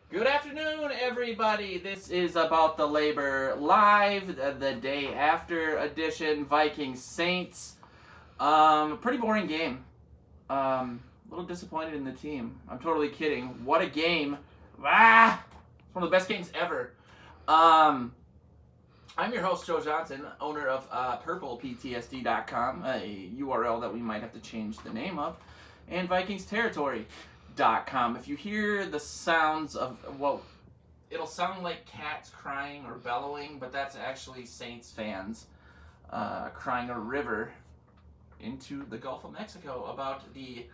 Good afternoon, everybody. This is About the Labor Live, the day after edition, Vikings Saints. Pretty boring game. A little disappointed in the team. I'm totally kidding. What a game. It's one of the best games ever. I'm your host, Joe Johnson, owner of PurplePTSD.com, a URL that we might have to change the name of, and VikingsTerritory.com. If you hear the sounds of, well, it'll sound like cats crying or bellowing, but that's actually Saints fans crying a river into the Gulf of Mexico about the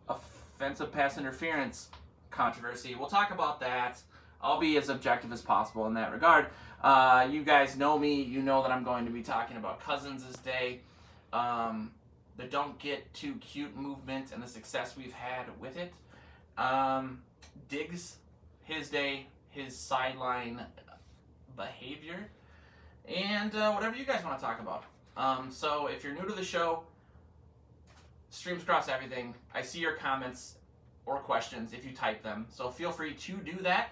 offensive pass interference controversy. We'll talk about that. I'll be as objective as possible in that regard. You guys know me. You know that I'm going to be talking about Cousins' day, the don't get too cute movement and the success we've had with it. Diggs, his day, his sideline behavior, and whatever you guys want to talk about. So if you're new to the show, streams across everything. I see your comments or questions if you type them. So feel free to do that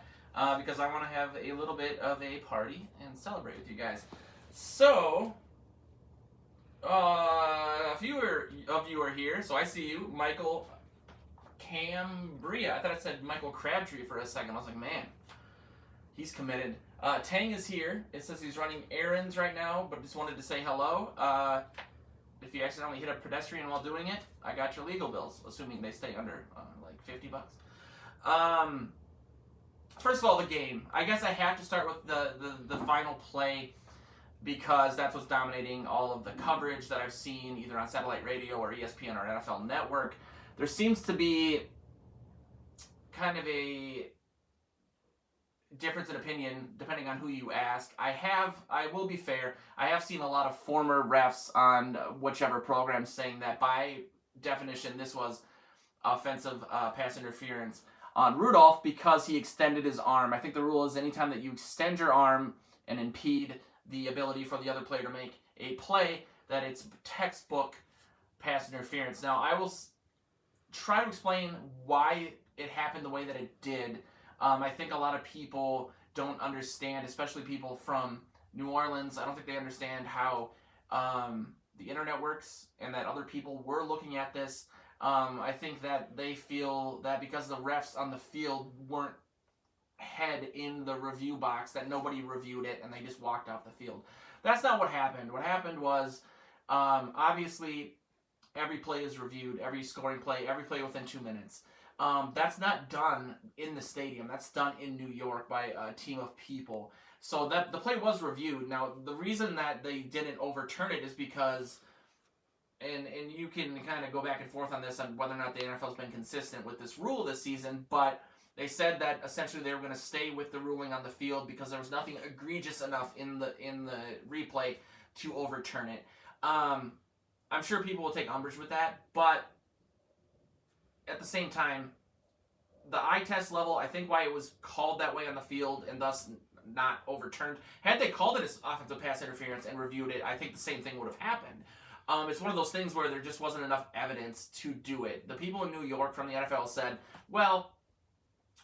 because I want to have a little bit of a party and celebrate with you guys. So, a few of you are here. So I see you, Michael Cambria. I thought it said Michael Crabtree for a second. I was like, man, he's committed. Tang is here. It says he's running errands right now, but just wanted to say hello. If you accidentally hit a pedestrian while doing it, I got your legal bills, assuming they stay under like $50. First of all, the game. I guess I have to start with the final play because that's what's dominating all of the coverage that I've seen either on satellite radio or ESPN or NFL Network. There seems to be kind of a difference in opinion depending on who you ask. I will be fair, I have seen a lot of former refs on whichever program saying that by definition this was offensive pass interference on Rudolph because he extended his arm. I think the rule is anytime that you extend your arm and impede the ability for the other player to make a play, that it's textbook pass interference. Now, I will try to explain why it happened the way that it did. I think a lot of people don't understand, especially people from New Orleans. I don't think they understand how the internet works and that other people were looking at this. I think that they feel that because the refs on the field weren't head in the review box, that nobody reviewed it and they just walked off the field. That's not what happened. What happened was, obviously, every play is reviewed, every scoring play, every play within 2 minutes. That's not done in the stadium. That's done in New York by a team of people. So that the play was reviewed. Now, the reason that they didn't overturn it is because, and you can kind of go back and forth on this on whether or not the NFL's been consistent with this rule this season, but they said that essentially they were going to stay with the ruling on the field because there was nothing egregious enough in the replay to overturn it. I'm sure people will take umbrage with that, but at the same time, the eye test level, I think why it was called that way on the field and thus not overturned. Had they called it as offensive pass interference and reviewed it, I think the same thing would have happened. It's one of those things where there just wasn't enough evidence to do it. The people in New York from the NFL said, well,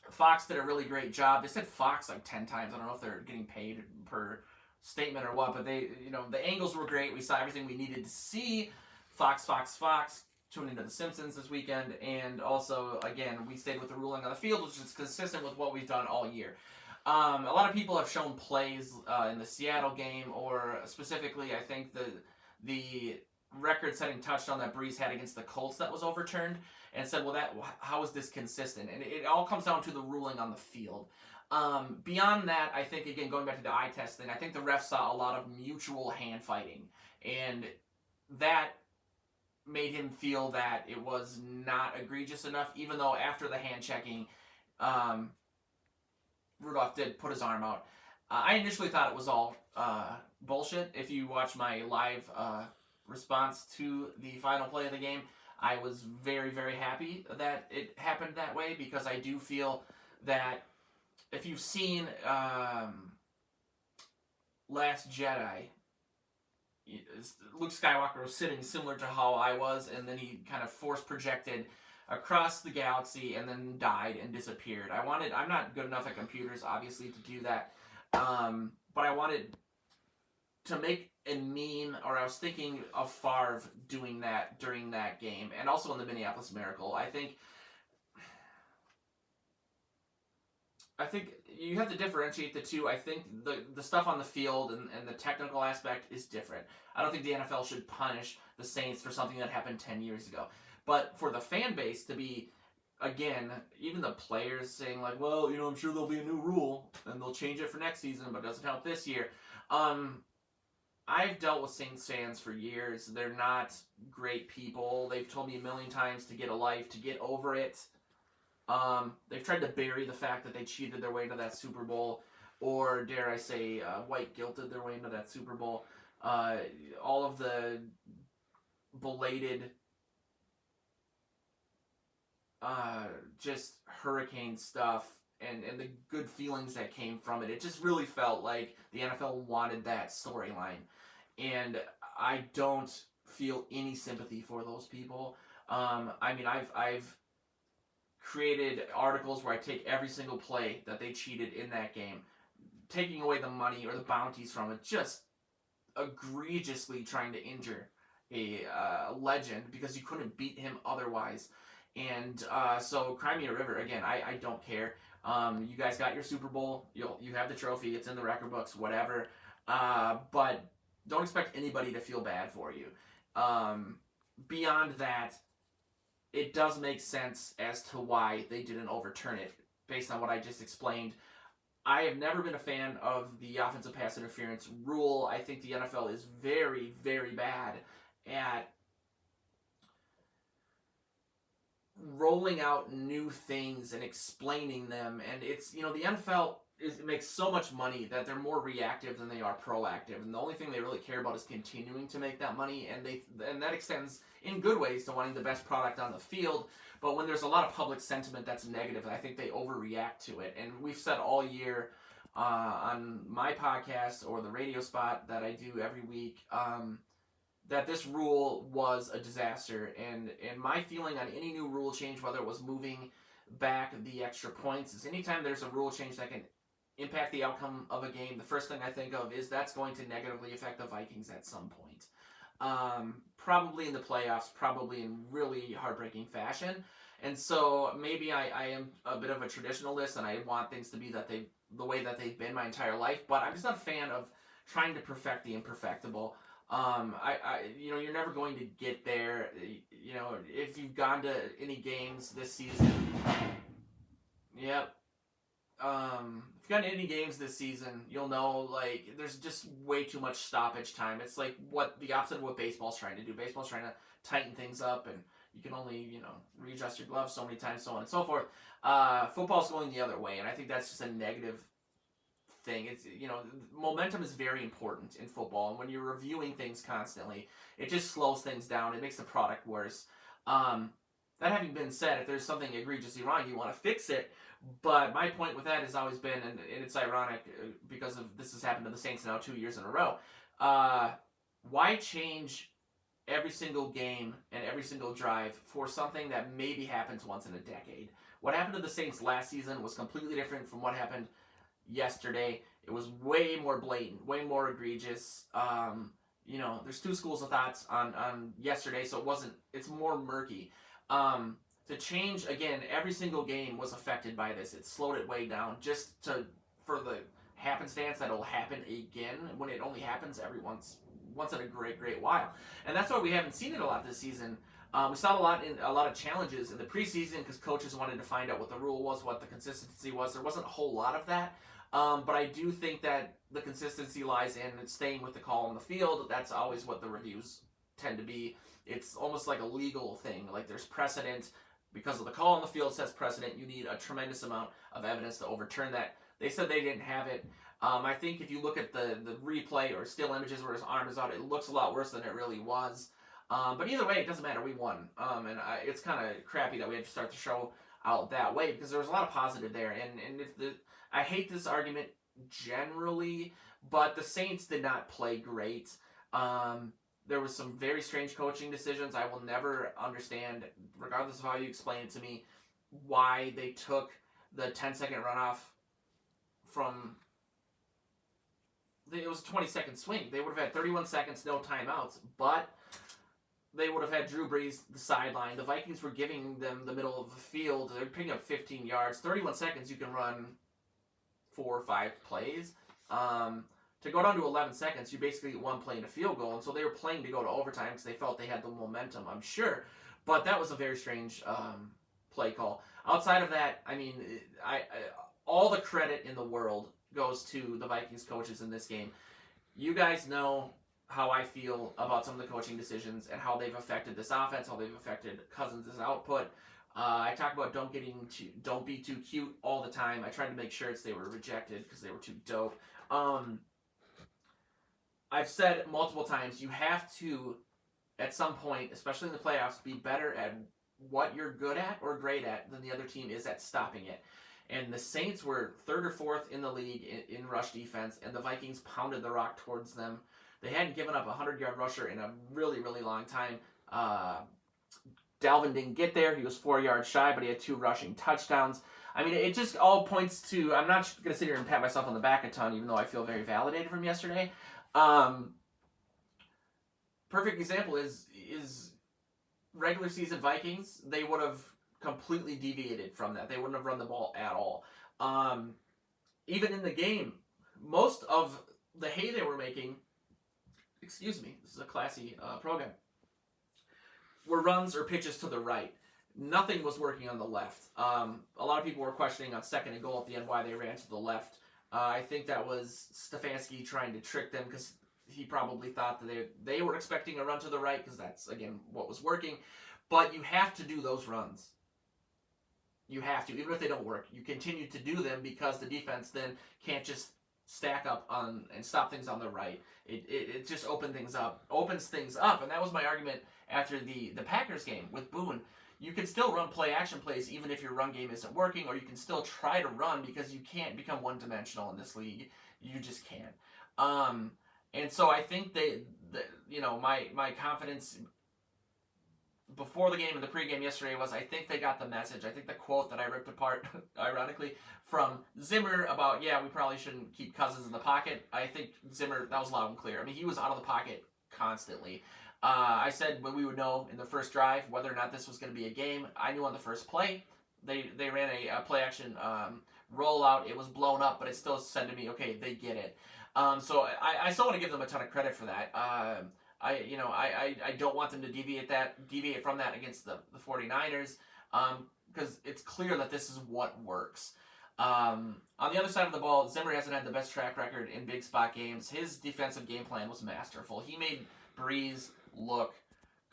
Fox did a really great job. They said Fox like 10 times. I don't know if they're getting paid per statement or what, but they, the angles were great. We saw everything we needed to see. Fox. Tune into The Simpsons this weekend, and also, again, we stayed with the ruling on the field, which is consistent with what we've done all year. A lot of people have shown plays in the Seattle game, or specifically, I think the record-setting touchdown that Brees had against the Colts that was overturned, and said, well, how is this consistent? And it all comes down to the ruling on the field. Beyond that, I think, again, going back to the eye test thing, I think the refs saw a lot of mutual hand fighting, and that made him feel that it was not egregious enough, even though after the hand checking, Rudolph did put his arm out. I initially thought it was all bullshit. If you watch my live response to the final play of the game, I was very, very happy that it happened that way because I do feel that if you've seen Last Jedi, Luke Skywalker was sitting similar to how I was, and then he kind of force projected across the galaxy and then died and disappeared. I'm not good enough at computers, obviously, to do that. But I wanted to make a meme, or I was thinking of Favre doing that during that game, and also in the Minneapolis Miracle. I think you have to differentiate the two. I think the stuff on the field and the technical aspect is different. I don't think the NFL should punish the Saints for something that happened 10 years ago. But for the fan base to be, again, even the players saying like, well, I'm sure there'll be a new rule and they'll change it for next season, but it doesn't help this year. I've dealt with Saints fans for years. They're not great people. They've told me a million times to get a life, to get over it. They've tried to bury the fact that they cheated their way into that Super Bowl, or dare I say, white guilted their way into that Super Bowl. All of the belated, just hurricane stuff and the good feelings that came from it. It just really felt like the NFL wanted that storyline, and I don't feel any sympathy for those people. I've created articles where I take every single play that they cheated in that game, taking away the money or the bounties from it, just egregiously trying to injure a legend because you couldn't beat him otherwise. And so Cry Me a River, again, I don't care. You guys got your Super Bowl. You have the trophy. It's in the record books, whatever. But don't expect anybody to feel bad for you. Beyond that, it does make sense as to why they didn't overturn it based on what I just explained. I have never been a fan of the offensive pass interference rule. I think the NFL is very, very bad at rolling out new things and explaining them. And it's, the NFL makes so much money that they're more reactive than they are proactive. And the only thing they really care about is continuing to make that money. And that extends in good ways to wanting the best product on the field. But when there's a lot of public sentiment that's negative, I think they overreact to it. And we've said all year on my podcast or the radio spot that I do every week that this rule was a disaster. And my feeling on any new rule change, whether it was moving back the extra points, is anytime there's a rule change that can impact the outcome of a game, the first thing I think of is that's going to negatively affect the Vikings at some point. Probably in the playoffs, probably in really heartbreaking fashion. And so maybe I am a bit of a traditionalist and I want things to be the way that they've been my entire life, but I'm just not a fan of trying to perfect the imperfectible. You're never going to get there. If you've gone to any games this season, yep. If you've gone to any games this season, you'll know, like, there's just way too much stoppage time. It's like the opposite of what baseball's trying to do. Baseball's trying to tighten things up, and you can only, readjust your gloves so many times, so on and so forth. Football's going the other way, and I think that's just a negative thing. It's, momentum is very important in football, and when you're reviewing things constantly, it just slows things down. It makes the product worse. That having been said, if there's something egregiously wrong, you want to fix it. But my point with that has always been, and it's ironic because of this has happened to the Saints now 2 years in a row, why change every single game and every single drive for something that maybe happens once in a decade? What happened to the Saints last season was completely different from what happened yesterday. It was way more blatant, way more egregious. There's two schools of thoughts on yesterday, so it's more murky. To change, again, every single game was affected by this. It slowed it way down for the happenstance that it'll happen again when it only happens every once in a great, great while. And that's why we haven't seen it a lot this season. We saw a lot of challenges in the preseason because coaches wanted to find out what the rule was, what the consistency was. There wasn't a whole lot of that. But I do think that the consistency lies in staying with the call on the field. That's always what the reviews tend to be. It's almost like a legal thing. Like there's precedent. Because of the call on the field sets precedent, you need a tremendous amount of evidence to overturn that. They said they didn't have it. I think if you look at the replay or still images where his arm is out, it looks a lot worse than it really was. But either way, it doesn't matter. We won. It's kind of crappy that we had to start the show out that way because there was a lot of positive there. And I hate this argument generally, but the Saints did not play great. There was some very strange coaching decisions. I will never understand, regardless of how you explain it to me, why they took the 10-second runoff from... It was a 20-second swing. They would have had 31 seconds, no timeouts, but they would have had Drew Brees the sideline. The Vikings were giving them the middle of the field. They're picking up 15 yards. 31 seconds, you can run 4 or 5 plays. To go down to 11 seconds, you basically get one play and a field goal. And so they were playing to go to overtime because they felt they had the momentum, I'm sure. But that was a very strange play call. Outside of that, I mean, I all the credit in the world goes to the Vikings coaches in this game. You guys know how I feel about some of the coaching decisions and how they've affected this offense, how they've affected Cousins' output. I talk about don't be too cute all the time. I tried to make sure they were rejected because they were too dope. I've said multiple times, you have to, at some point, especially in the playoffs, be better at what you're good at or great at than the other team is at stopping it. And the Saints were 3rd or 4th in the league in rush defense, and the Vikings pounded the rock towards them. They hadn't given up a 100-yard rusher in a really, really long time. Dalvin didn't get there. He was 4 yards shy, but he had 2 rushing touchdowns. I mean, it just all points to... I'm not going to sit here and pat myself on the back a ton, even though I feel very validated from yesterday. Perfect example is regular season Vikings. They would have completely deviated from that. They wouldn't have run the ball at all. Even in the game, most of the hay they were making, excuse me, this is a classy program, were runs or pitches to the right. Nothing was working on the left. A lot of people were questioning on 2nd and goal at the end why they ran to the left. I think that was Stefanski trying to trick them because he probably thought that they were expecting a run to the right because that's, again, what was working. But you have to do those runs. You have to. Even if they don't work, you continue to do them because the defense then can't just stack up on and stop things on the right. It just opens things up. And that was my argument after the Packers game with Boone. You can still run play-action plays even if your run game isn't working, or you can still try to run because you can't become one-dimensional in this league. You just can't. And so I think my confidence before the game and the pregame yesterday was I think they got the message. I think the quote that I ripped apart, ironically, from Zimmer about, we probably shouldn't keep Cousins in the pocket. I think Zimmer, that was loud and clear. I mean, he was out of the pocket constantly. I said when we would know in the first drive whether or not this was going to be a game. I knew on the first play. They ran a play-action rollout. It was blown up, but it still said to me, okay, they get it. So I still want to give them a ton of credit for that. I don't want them to deviate from that against the 49ers because it's clear that this is what works. On the other side of the ball, Zimmer hasn't had the best track record in big spot games. His defensive game plan was masterful. He made Brees look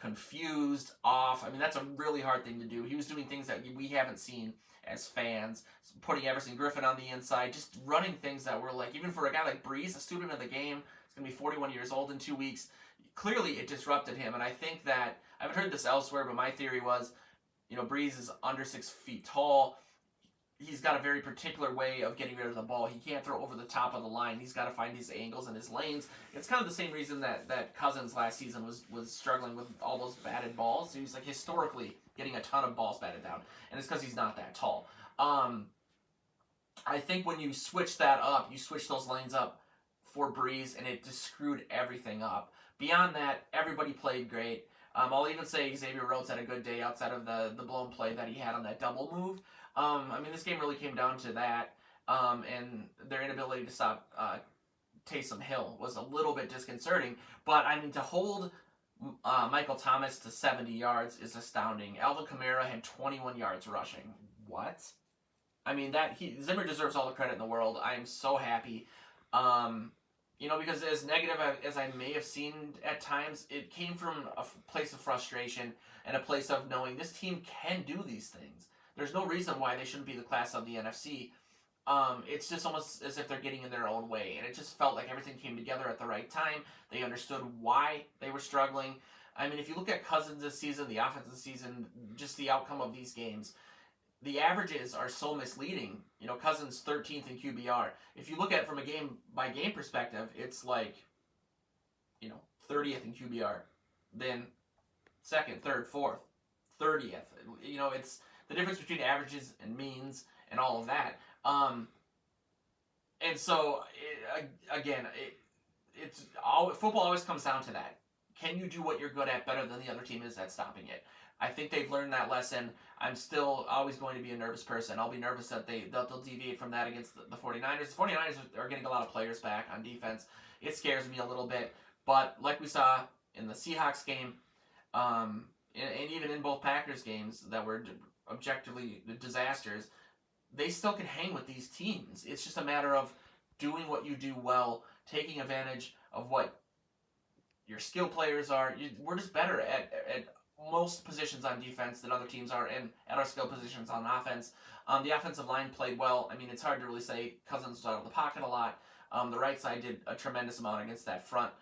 confused, off. I mean, that's a really hard thing to do. He was doing things that we haven't seen as fans, putting Everson Griffin on the inside, just running things that were like, even for a guy like Brees, a student of the game, he's going to be 41 years old in 2 weeks, clearly it disrupted him. And I think that, I haven't heard this elsewhere, but my theory was, Brees is under 6 feet tall. He's got a very particular way of getting rid of the ball. He can't throw over the top of the line. He's got to find his angles and his lanes. It's kind of the same reason that Cousins last season was struggling with all those batted balls. He was like historically getting a ton of balls batted down, and it's because he's not that tall. I think when you switch that up, you switch those lanes up for Brees, and it just screwed everything up. Beyond that, everybody played great. I'll even say Xavier Rhodes had a good day outside of the blown play that he had on that double move. This game really came down to that, and their inability to stop Taysom Hill was a little bit disconcerting. But, to hold Michael Thomas to 70 yards is astounding. Alvin Kamara had 21 yards rushing. What? Zimmer deserves all the credit in the world. I am so happy. Because as negative as I may have seemed at times, it came from a place of frustration and a place of knowing this team can do these things. There's no reason why they shouldn't be the class of the NFC. It's just almost as if they're getting in their own way. And it just felt like everything came together at the right time. They understood why they were struggling. If you look at Cousins this season, the offense this season, just the outcome of these games, the averages are so misleading. Cousins 13th in QBR. If you look at it from a game-by-game perspective, it's like 30th in QBR, then second, third, fourth, 30th. It's the difference between averages and means and all of that. And so, football always comes down to that. Can you do what you're good at better than the other team is at stopping it? I think they've learned that lesson. I'm still always going to be a nervous person. I'll be nervous that they'll deviate from that against the 49ers. The 49ers are getting a lot of players back on defense. It scares me a little bit. But like we saw in the Seahawks game, and even in both Packers games that were objectively disasters, they still can hang with these teams. It's just a matter of doing what you do well, taking advantage of what your skill players are. We're just better at most positions on defense than other teams are, and at our skill positions on offense. The offensive line played well. I mean, it's hard to really say. Cousins was out of the pocket a lot. The right side did a tremendous amount against that front.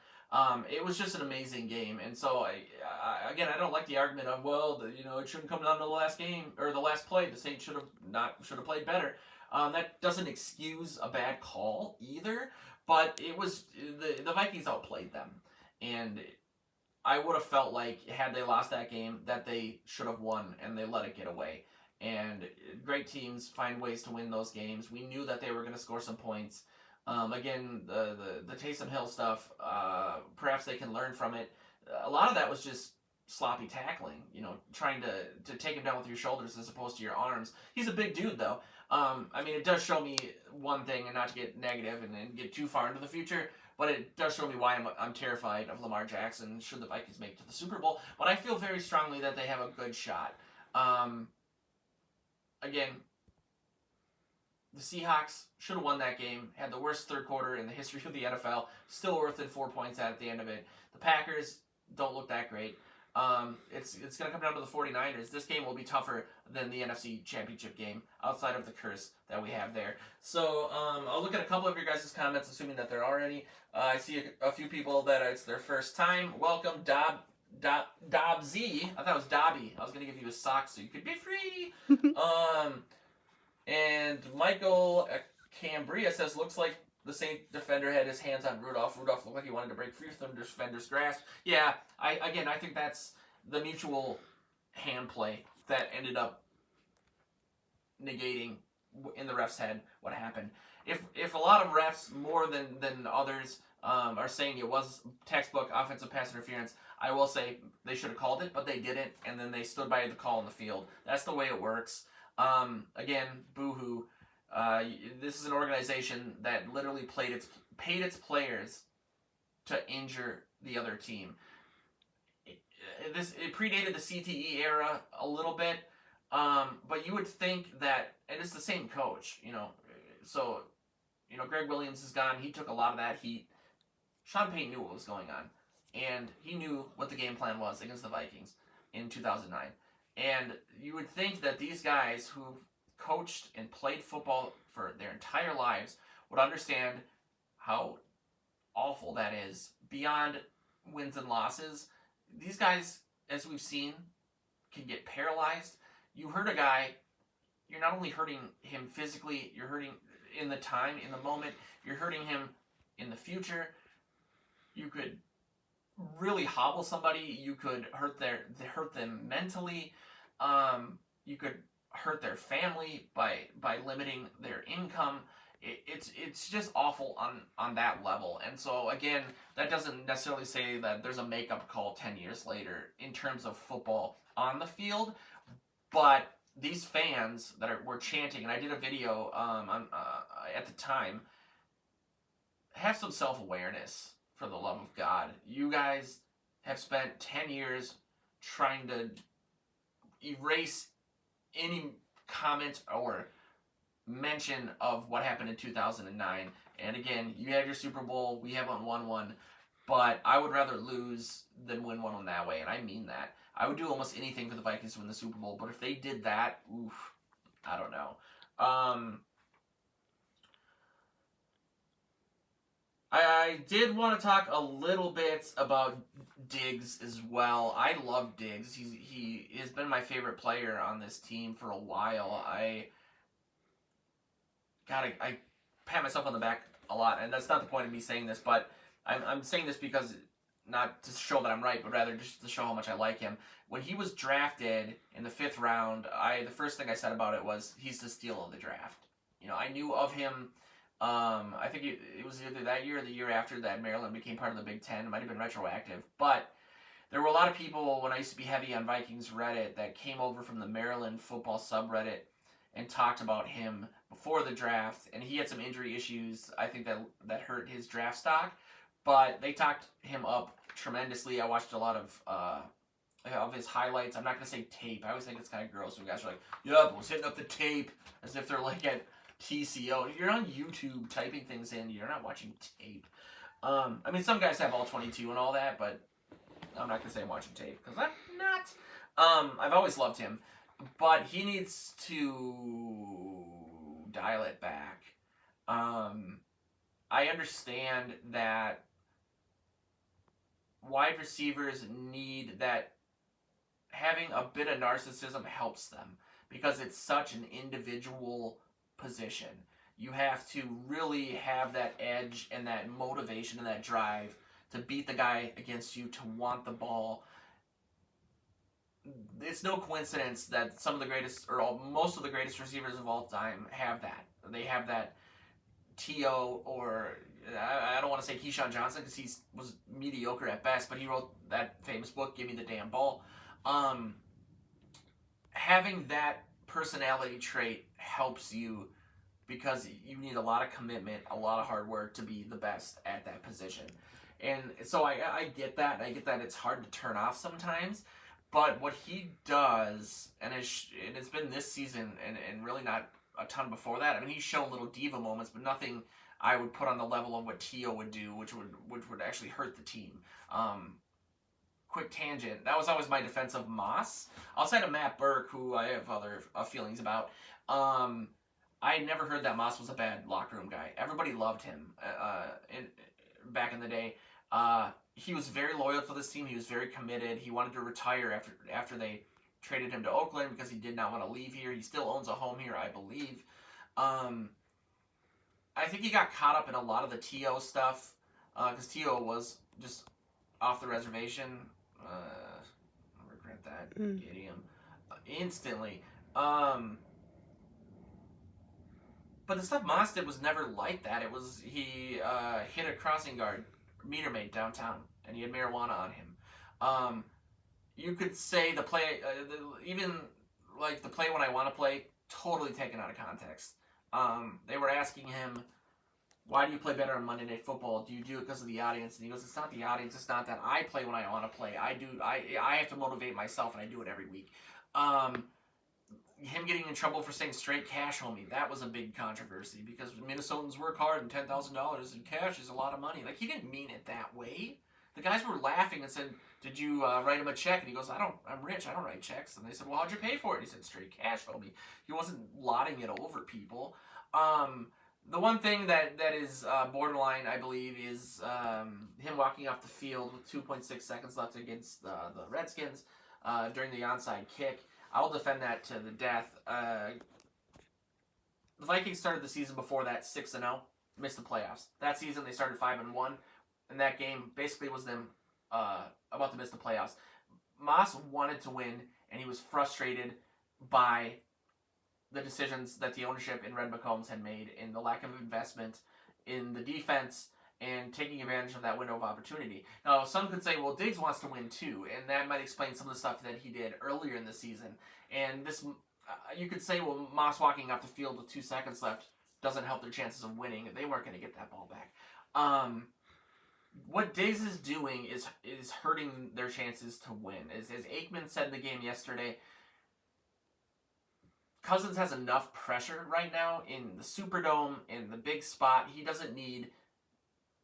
It was just an amazing game, and so I don't like the argument of it shouldn't come down to the last game or the last play. The Saints should have played better. That doesn't excuse a bad call either, but it was the Vikings outplayed them, and I would have felt like had they lost that game that they should have won, and they let it get away. And great teams find ways to win those games. We knew that they were going to score some points. Again, the Taysom Hill stuff, perhaps they can learn from it. A lot of that was just sloppy tackling, trying to take him down with your shoulders as opposed to your arms. He's a big dude, though. It does show me one thing, and not to get negative and get too far into the future, but it does show me why I'm terrified of Lamar Jackson should the Vikings make it to the Super Bowl. But I feel very strongly that they have a good shot. Again, the Seahawks should have won that game, had the worst third quarter in the history of the NFL, still worth it 4 points at the end of it. The Packers don't look that great. It's going to come down to the 49ers. This game will be tougher than the NFC Championship game, outside of the curse that we have there. So I'll look at a couple of your guys' comments, assuming that there are any. I see a few people that it's their first time. Welcome, Dobzy. I thought it was Dobby. I was going to give you a sock so you could be free. And Michael Cambria says, looks like the Saint defender had his hands on Rudolph. Rudolph looked like he wanted to break free from the defender's grasp. Yeah, I think that's the mutual hand play that ended up negating in the ref's head what happened. If a lot of refs, more than others, are saying it was textbook offensive pass interference, I will say they should have called it, but they didn't, and then they stood by the call on the field. That's the way it works. Again, boo-hoo. This is an organization that literally paid its players to injure the other team. It predated the CTE era a little bit, but you would think that, and it's the same coach, so, Greg Williams is gone. He took a lot of that heat. Sean Payton knew what was going on, and he knew what the game plan was against the Vikings in 2009. And you would think that these guys who've coached and played football for their entire lives would understand how awful that is. Beyond wins and losses, these guys, as we've seen, can get paralyzed. You hurt a guy, you're not only hurting him physically, you're hurting in the time, in the moment, you're hurting him in the future. You could really hobble somebody. You could hurt them mentally. You could hurt their family by limiting their income. It's just awful on that level. And so again, that doesn't necessarily say that there's a makeup call 10 years later in terms of football on the field, but these fans that were chanting, and I did a video at the time, have some self-awareness, for the love of God. You guys have spent 10 years trying to erase any comment or mention of what happened in 2009. And again, you had your Super Bowl, we haven't won one, but I would rather lose than win one that way, and I mean that. I would do almost anything for the Vikings to win the Super Bowl, but if they did that, oof, I don't know. I did want to talk a little bit about Diggs as well. I love Diggs. He has been my favorite player on this team for a while. I pat myself on the back a lot, and that's not the point of me saying this, but I'm saying this because not to show that I'm right, but rather just to show how much I like him. When he was drafted in the 5th round, the first thing I said about it was he's the steal of the draft. You know, I knew of him. I think it was either that year or the year after that Maryland became part of the Big Ten. It might have been retroactive, but there were a lot of people when I used to be heavy on Vikings Reddit that came over from the Maryland football subreddit and talked about him before the draft, and he had some injury issues. I think that hurt his draft stock, but they talked him up tremendously. I watched a lot of his highlights. I'm not gonna say tape. I always think it's kind of gross when guys are like, "Yeah, I was hitting up the tape," as if they're like at TCO. If you're on YouTube typing things in, you're not watching tape. I mean, some guys have all 22 and all that, but I'm not gonna say I'm watching tape because I'm not. I've always loved him, but he needs to dial it back. I understand that wide receivers need that. Having a bit of narcissism helps them because it's such an individual position. You have to really have that edge and that motivation and that drive to beat the guy against you, to want the ball. It's no coincidence that some of the greatest, or most of the greatest receivers of all time have that. They have that T.O. or I don't want to say Keyshawn Johnson because he was mediocre at best, but he wrote that famous book, Give Me the Damn Ball. Having that personality trait helps you because you need a lot of commitment, a lot of hard work to be the best at that position. And so I get that. I get that it's hard to turn off sometimes. But what he does, and it's been this season and really not a ton before that. I mean, he's shown little diva moments, but nothing I would put on the level of what T.O. would do, which would actually hurt the team. Quick tangent. That was always my defense of Moss. Outside of Matt Burke, who I have other feelings about, I never heard that Moss was a bad locker room guy. Everybody loved him back in the day. He was very loyal to this team. He was very committed. He wanted to retire after they traded him to Oakland because he did not want to leave here. He still owns a home here, I believe. I think he got caught up in a lot of the T.O. stuff because T.O. was just off the reservation. I regret that idiom instantly. But the stuff Moss did was never like that. It was he hit a crossing guard meter maid downtown, and he had marijuana on him. You could say the play, even like the play when I want to play, totally taken out of context. They were asking him, why do you play better on Monday Night Football? Do you do it because of the audience? And he goes, it's not the audience. It's not that. I play when I want to play. I have to motivate myself, and I do it every week. Him getting in trouble for saying straight cash, homie, that was a big controversy because Minnesotans work hard and $10,000 in cash is a lot of money. Like, he didn't mean it that way. The guys were laughing and said, did you write him a check? And he goes, I'm rich. I don't write checks. And they said, well, how'd you pay for it? And he said, straight cash, homie. He wasn't lauding it over people. The one thing that is borderline, I believe, is him walking off the field with 2.6 seconds left against the Redskins during the onside kick. I'll defend that to the death. The Vikings started the season before that 6-0, missed the playoffs. That season they started 5-1, and that game basically was them about to miss the playoffs. Moss wanted to win, and he was frustrated by the decisions that the ownership in Red McCombs had made in the lack of investment in the defense and taking advantage of that window of opportunity. Now, some could say, well, Diggs wants to win too, and that might explain some of the stuff that he did earlier in the season. And this, you could say, well, Moss walking off the field with 2 seconds left doesn't help their chances of winning. They weren't going to get that ball back. What Diggs is doing is hurting their chances to win. As Aikman said in the game yesterday, Cousins has enough pressure right now in the Superdome, in the big spot. He doesn't need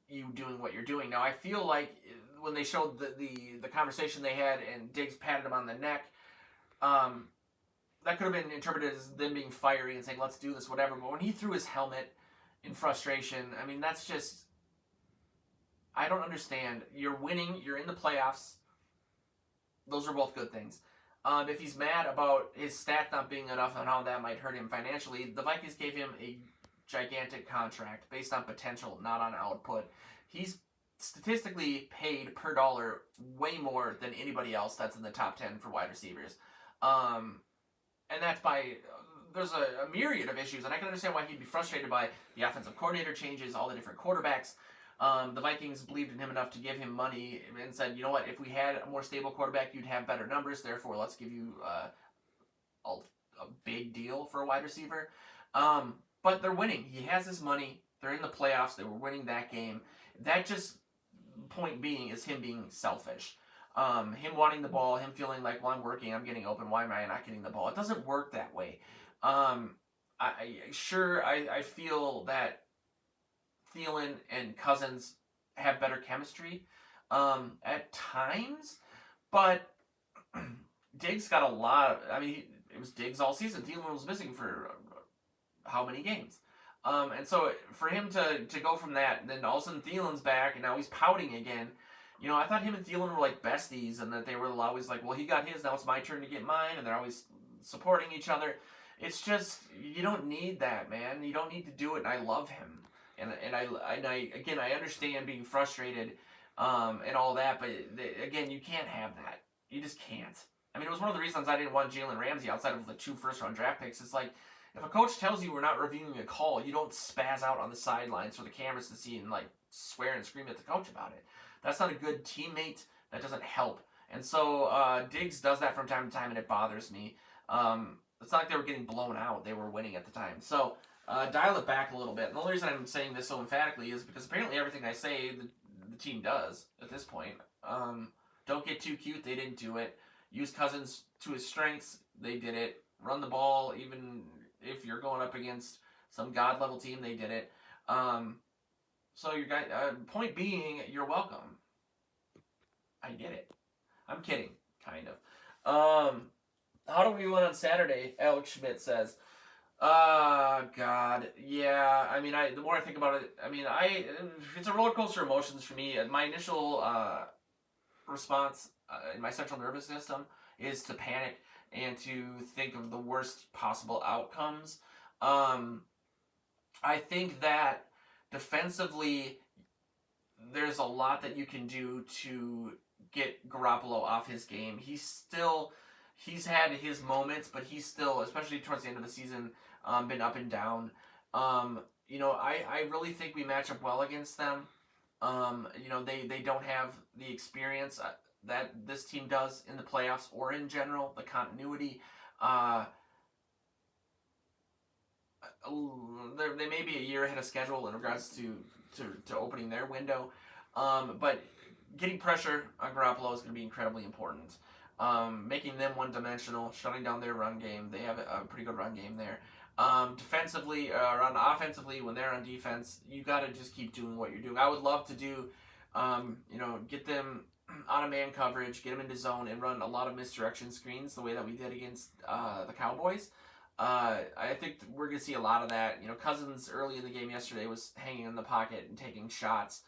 you doing what you're doing. Now, I feel like when they showed the conversation they had and Diggs patted him on the neck, that could have been interpreted as them being fiery and saying, let's do this, whatever. But when he threw his helmet in frustration, I mean, that's just, I don't understand. You're winning. You're in the playoffs. Those are both good things. If he's mad about his stat not being enough and how that might hurt him financially, the Vikings gave him a gigantic contract based on potential, not on output. He's statistically paid per dollar way more than anybody else that's in the top 10 for wide receivers. And that's by, there's a myriad of issues, and I can understand why he'd be frustrated by the offensive coordinator changes, all the different quarterbacks. The Vikings believed in him enough to give him money and said, you know what, if we had a more stable quarterback, you'd have better numbers, therefore let's give you a big deal for a wide receiver. But they're winning. He has his money. They're in the playoffs. They were winning that game. That just, point being, is him being selfish. Him wanting the ball, him feeling like, well, I'm working, I'm getting open, why am I not getting the ball? It doesn't work that way. I feel that Thielen and Cousins have better chemistry at times, but Diggs got a lot of, it was Diggs all season. Thielen was missing for how many games? And so for him to go from that, and then all of a sudden Thielen's back, and now he's pouting again. I thought him and Thielen were like besties, and that they were always like, well, he got his, now it's my turn to get mine, and they're always supporting each other. It's just, you don't need that, man. You don't need to do it, and I love him. And I understand being frustrated and all that, but again, you can't have that. You just can't. It was one of the reasons I didn't want Jalen Ramsey outside of the 2 first-round draft picks. It's like, if a coach tells you we're not reviewing a call, you don't spaz out on the sidelines for the cameras to see and like swear and scream at the coach about it. That's not a good teammate. That doesn't help. And so Diggs does that from time to time, and it bothers me. It's not like they were getting blown out. They were winning at the time. So dial it back a little bit. And the only reason I'm saying this so emphatically is because apparently everything I say, the team does at this point. Don't get too cute. They didn't do it. Use Cousins to his strengths. They did it. Run the ball, even if you're going up against some god-level team, they did it. So your guy, point being, you're welcome. I get it. I'm kidding, kind of. How do we win on Saturday? Alex Schmidt says. God, yeah. The more I think about it, it's a roller coaster of emotions for me. My initial response in my central nervous system is to panic and to think of the worst possible outcomes. I think that defensively, there's a lot that you can do to get Garoppolo off his game. He's had his moments, but he's still, especially towards the end of the season, been up and down. I really think we match up well against them. They don't have the experience that this team does in the playoffs or in general, the continuity. They may be a year ahead of schedule in regards to opening their window, but getting pressure on Garoppolo is going to be incredibly important. Making them one-dimensional, shutting down their run game. They have a pretty good run game there. Defensively, or offensively, when they're on defense, you got to just keep doing what you're doing. I would love to do, get them out of man coverage, get them into zone, and run a lot of misdirection screens the way that we did against the Cowboys. I think we're going to see a lot of that. Cousins early in the game yesterday was hanging in the pocket and taking shots.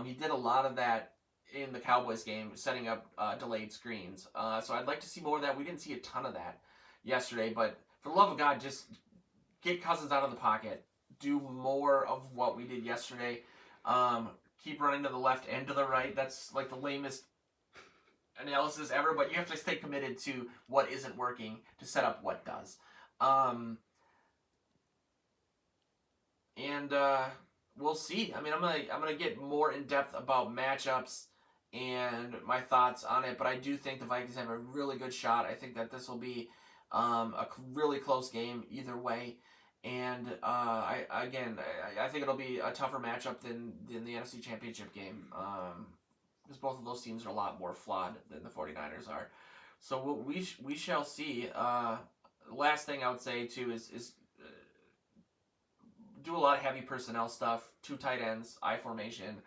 He did a lot of that in the Cowboys game, setting up delayed screens. So I'd like to see more of that. We didn't see a ton of that yesterday, but for the love of God, just get Cousins out of the pocket. Do more of what we did yesterday. Keep running to the left and to the right. That's like the lamest analysis ever, but you have to stay committed to what isn't working to set up what does. We'll see. I'm gonna get more in depth about matchups and my thoughts on it, but I do think the Vikings have a really good shot. I think that this will be a really close game either way, and I think it'll be a tougher matchup than the NFC Championship game, because both of those teams are a lot more flawed than the 49ers are. So we shall see. Last thing I would say too is do a lot of heavy personnel stuff. 2 tight ends, I formation,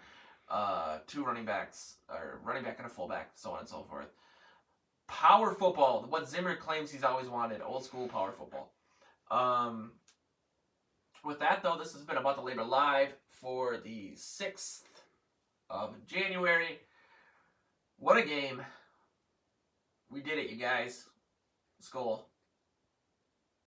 2 running backs, or running back and a fullback, so on and so forth. Power football, what Zimmer claims he's always wanted, old school power football. With that though, this has been About the Labor Live for the 6th of January. What a game. We did it, you guys. Skol.